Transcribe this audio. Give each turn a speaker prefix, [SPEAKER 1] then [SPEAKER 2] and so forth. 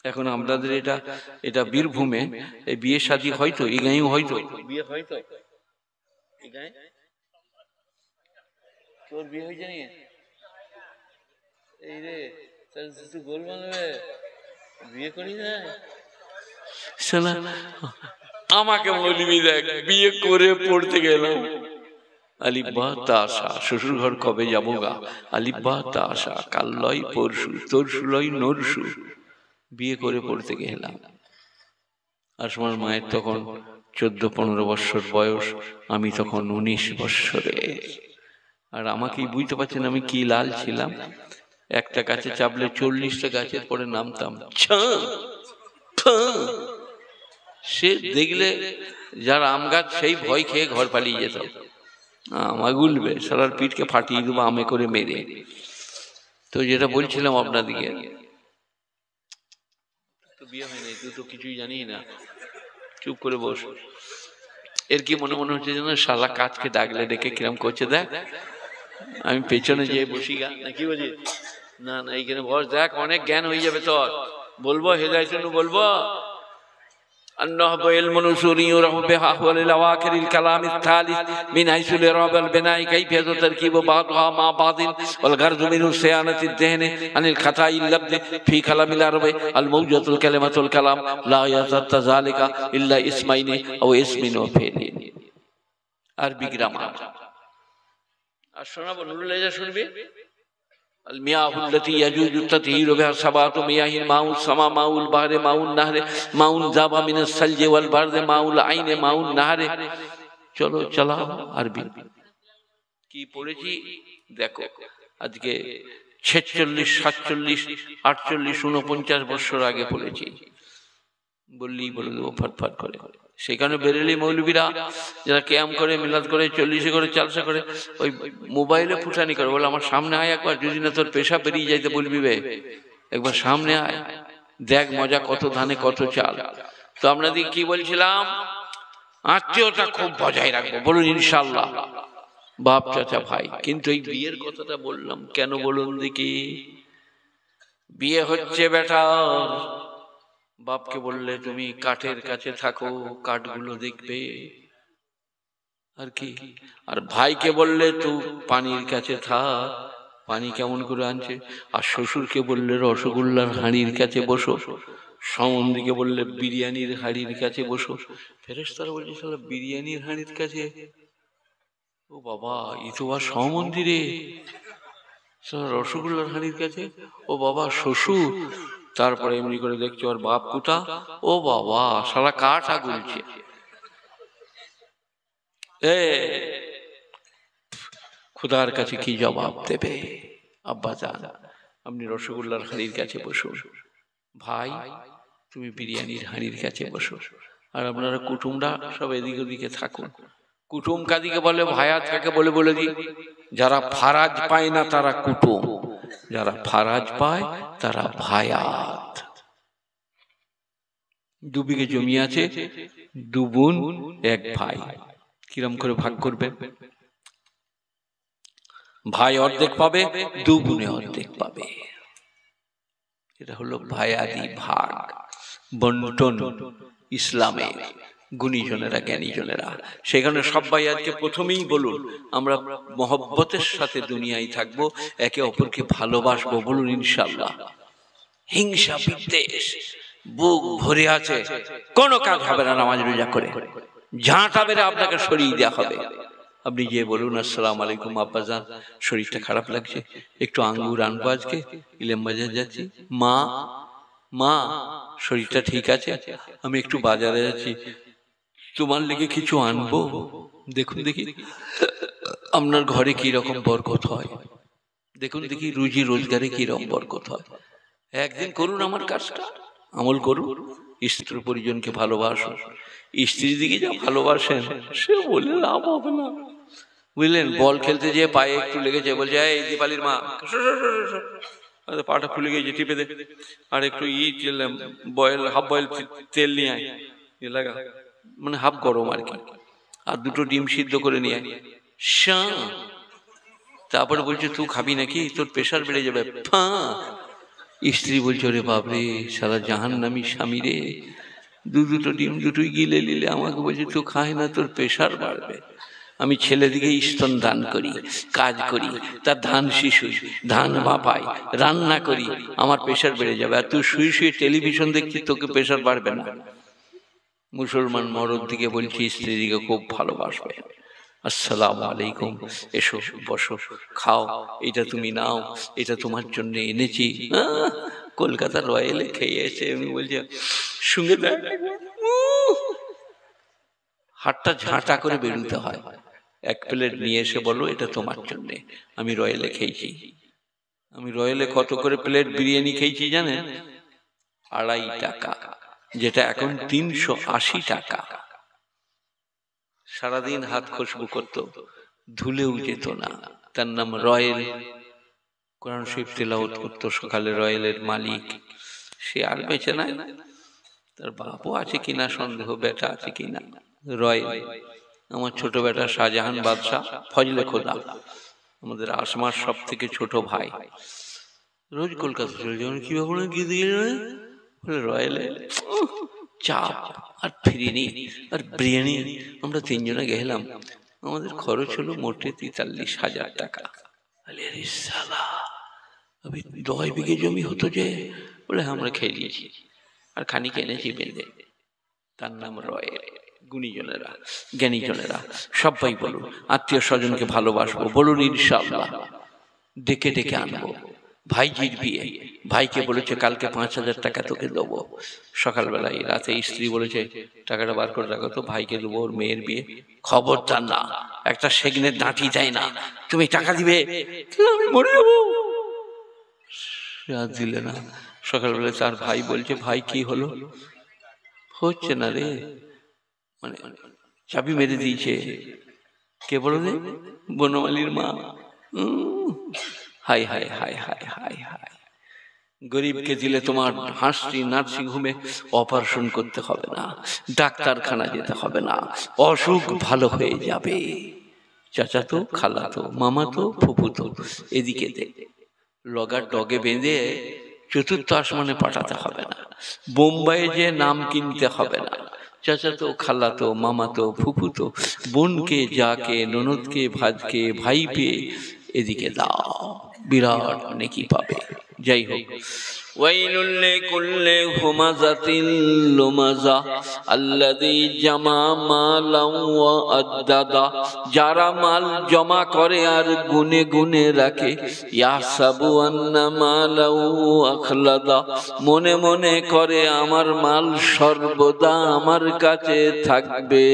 [SPEAKER 1] এখন আপনাদের এটা এটা বীরভূমে এই বিয়ে শাদী হয়তো এই গাঁয়েও হয়তো বিয়ে হয়তো এই গাঁয়ে তোর বিয়ে হয়ে জানি এই রে তুই গোল বাংলা বিয়ে করি না শোনা আমাকে মৌলবি দেখ বিয়ে করে পড়তে গেলাম আলিব্বা তাসা শ্বশুর ঘর কবে যাবো গা আলিব্বা তাসা কাল লয় পরশু তরশু লয় নরশু বিয়ে করে পড়তে গেলাম। আর আমার মায়ের তখন 14-15 বৎসর বয়স, আমি তখন 19 বৎসরে। আর আমাকেই বুঝতে পারছেন আমি কি লাল ছিলাম। একটা গাছে চাপলে 40টা গাছের পরে নামতাম, সে দেখলে যারা আম গাছ সেই ভয় খেয়ে ঘর পালিয়ে যেত। আমা গুলবে সারার পিঠকে ফাটিয়ে দেবো আমে করে মেরে। তো যেটা বলছিলাম আপনাদিকে, তো বিয়ে হয় নাই, তুই তো কিছুই জানি না, চুপ করে বস। এর কি মনে মনে হচ্ছে যেন শালা কাজকে ডাকলে ডেকে কিরম করছে দেখ। আমি পেছনে যেয়ে বসি গা নাকি বলি না না এইখানে বস, দেখ অনেক জ্ঞান হয়ে যাবে তোর। বলবো হেদায়েত বলবো النهب علم نصوري يعرف بأحوال الأواخر الكلام الثالث من حيث الإعراب والبناء كيفية تركيب بعضها مع بعض والغرض منه صيانة الذهن عن الخطأ اللفظ في كلام العرب الموجود الكلمة الكلام لا يتأتى ذلك إلا اسمين أو اسم وفعل عربي grammar। আর শোনাবো নুরুল ইজাজ শুনবি المياه التي يجوز التطهير بها 7 مياه: ماء السماء، ماء البحر، ماء النهر، ماء ذاب من الثلج والبرد، ماء العين، ماء النهر। চলো চালাও আরবি কি পড়েছি দেখো। আজকে 46, 47, 48, 49 বছর আগে পড়েছি। বললেই বলে দেবো ফটফট করে। সেখানে বেরেলি মৌলবীরা যারা ক্যাম্প করে, মিলাদ করে, 40 করে, 40 করে, ওই মোবাইলে ফুটানি করে, বলে আমার সামনে আয় একবার, যদি না তোর পেশা বেরিয়ে যাইতে বলবি বে, একবার সামনে আয় দেখ মজা, কত ধানে কত চাল। তো আপনাদের কি বলছিলাম, আত্মীয়তা খুব বজায় রাখবো, বলুন ইনশাআল্লাহ, বাপ চাচা ভাই। কিন্তু এই বিয়ের কথাটা বললাম কেন বলুন দেখি। বিয়ে হচ্ছে বেটার, বাপকে বললে তুমি কাঠের কাছে থাকো, কাঠগুলো দেখবে আর কি। আর ভাইকে বললে তুই পানির কাছে থাক, পানি কেমন করে আনছে। আর শ্বশুরকে বললে রসগোল্লার হাঁড়ির কাছে বসো, সম্বন্ধীকে বললে বিরিয়ানির হাঁড়ির কাছে বসো। ফেরেশতারা বলছে শালা বিরিয়ানির হাঁড়ির কাছে, ও বাবা ই তো আর সম্বন্ধী রে, রসগোল্লার হাঁড়ির কাছে, ও বাবা শ্বশুর। তারপরে এমনি করে দেখছো আর বাপ কুটা, ও বাবা সারা কাঠা গুলছে। খুদার কাছে কি জবাব দেবে? আব্বা জান আপনি রসগোল্লার হাঁড়ির কাছে বসো, ভাই তুমি বিরিয়ানির হাঁড়ির কাছে বসো। আর আপনারা কুটুমরা সব এদিকে ওদিকে থাকুন। কুটুম কাদিকে বলে ভায়াত কাকে বলে বলে দিই, যারা ফারাজ পায় না তারা কুটুম, যারা ফারাজ পায় তারা ভায়াত। 2 বিঘে জমি আছে, 2 বোন 1 ভাই, কিরম করে ভাগ করবে? ভাই অর্ধেক পাবে, 2 বোনে অর্ধেক পাবে। এটা হলো ভায়াদি ভাগ বন্টন ইসলামে, গুণীজনেরা জ্ঞানীজনেরা। সেখানে সবাই আজকে প্রথমেই বলুন আমরা মহব্বতের সাথে দুনিয়ায় থাকবো, একে অপরকে ভালোবাসবো, বলুন ইনশাআল্লাহ। হিংসা বিদ্বেষ বুক ভরে আছে, কোনো কাজ হবে না নামাজ রোজা করে, ঝাঁটা বেড়ে আপনাকে সরিয়ে দেওয়া হবে। আপনি যে বলুন আসসালামু আলাইকুম আব্বাজান, শরীরটা খারাপ লাগছে, একটু আঙ্গুর আনবো, আজকে ইলেম বাজার যাচ্ছি, মা মা শরীরটা ঠিক আছে, আমি একটু বাজারে যাচ্ছি, তোমার লেগে কিছু আনবো। দেখুন দেখি আপনার ঘরে কি রকম বরকত হয়, দেখুন দেখি রুজি রোজগারে কি রকম বরকত হয়। একদিন করুন আমার কাজটা, আমল করুন। স্ত্রী পরিজনকে ভালোবাসুন, স্ত্রীর দিকে যা ভালোবাসেন সে বলে লাভ হবে না, বুঝলেন। বল খেলতে যেয়ে পায়ে একটু লেগেছে, বলছে এই দীপালির মা পাটা ফুলে গেছে, টিপে দে, আর একটু বয়েল হাফ বয়েল তেল নিয়ে আয়, লাগা মানে হাফ গরম আর কি, আর 2টো ডিম সিদ্ধ করে নিয়ে আয়। তারপরে বলছে তুই খাবি নাকি, তোর প্রেশার বেড়ে যাবে। স্ত্রী বলছে ওরে বাপরে সারা জাহান্নামী স্বামী রে, দুটো ডিম দুটোই গিলে নিলে, আমাকে বলছে তো খায় না, তোর প্রেশার বাড়বে। আমি ছেলেদিকে স্তন দান করি, কাজ করি, তার ধান শিশুই, ধান মাপাই, রান্না করি, আমার প্রেশার বেড়ে যাবে। আর তুই শুয়ে শুয়ে টেলিভিশন দেখছিস, তোকে প্রেশার বাড়বে না। মুসলমান মরদ দিকে বলছি স্ত্রীদিকে খুব ভালোবাসবে। আসসালামু আলাইকুম, এসো বসো, খাও, এটা তুমি নাও, এটা তোমার জন্য এনেছি। কলকাতা রয়্যালে খেয়ে এসে আমি বলছি সঙ্গে দেখ, হাতটা ঝাঁটা করে বেরোতে হয়। এক প্লেট নিয়ে এসে বলো এটা তোমার জন্য, আমি রয়্যালে খেয়েছি। আমি রয়্যালে কত করে প্লেট বিরিয়ানি খেয়েছি জানেন? 2.5 টাকা, যেটা এখন 380 টাকা। সারাদিন হাত খুশবু করতো, ধুলেও যেত না। তার নাম রয়্যাল। কোরআন শরীফ তেলাওয়াত করতো সকালে রয়্যালের মালিক। সে আর বেঁচে নাই, তার বাপও আছে কিনা সন্দেহ, বেটা আছে কিনা। রয়্যাল আমার ছোট বেটা শাহজাহান বাদশাহ, ফজলে খোদা, আমাদের আসমার সব থেকে ছোট ভাই, রোজ কলকাতা চলে যাবেন। কি ভাবনা কি দিয়ে রয়্যালে চাপ আর ফিরিনি আর বিরিয়ানি। আমরা 3 জনে গেলাম, আমাদের খরচ হলো মোটে 43,000 টাকা। 10 বিঘে জমি হতো যে, বলে আমরা খেয়ে দিয়েছি আর খানিক এনেছি বেঁধে। তার নাম রয়্যাল। গুণীজনেরা, জ্ঞানীজনেরা সবাই বলুন আত্মীয় স্বজনকে ভালোবাসবো, বলুন ইনশাআল্লাহ। ডেকে ডেকে আনবো। ভাইজির বিয়ে, ভাইকে বলেছে কালকে 5,000 টাকা তোকে দেবো। সকালবেলায় রাতে স্ত্রী বলেছে টাকাটা বার করে রাখো তো, ভাইকে দেবো, ওর মেয়ের বিয়ে। খবরদার না, একটা সেগনের দাঁটি দেয় না, তুমি টাকা দিবে, আমি মরে যাবো। রাত দিলে না। সকালবেলায় তার ভাই বলছে ভাই কি হলো? হচ্ছে না রে, মানে চাবি মেরে দিয়েছে। কে বলো রে? বনমালীর মা। High high high high high high. গরিবকে দিলে তোমার হাসি নার্সিং হোমে অপারেশন করতে হবে না, ডাক্তারখানা যেতে হবে না, অসুখ ভালো হয়ে যাবে। চাচাতো, খালাতো, মামাতো, ফুফুতো, এদিকে দে, লগার ডগে বেঁধে 4th আসমানে পাঠাতে হবে না, বোম্বাইয়ে যে নাম কিনতে হবে না। চাচাতো, খালাতো, মামাতো, ফুফুতো, বোনকে, যাকে, ননদকে, ভাজকে, ভাইপে এদিকে দাও, বিরাট নেকি পাবে। যাই হোক, ওয়াইলুল লিকুল্লি হুমাযাতিল লুমাযা আল্লাযী জামা মালান ওয়া আদ্দাদা। যারা মাল জমা করে আর গুনে গুনে রাখে, ইয়াহসাবু আন্না মালাহু আখলাদা, মনে মনে করে আমার মাল সর্বদা আমার কাছে থাকবে।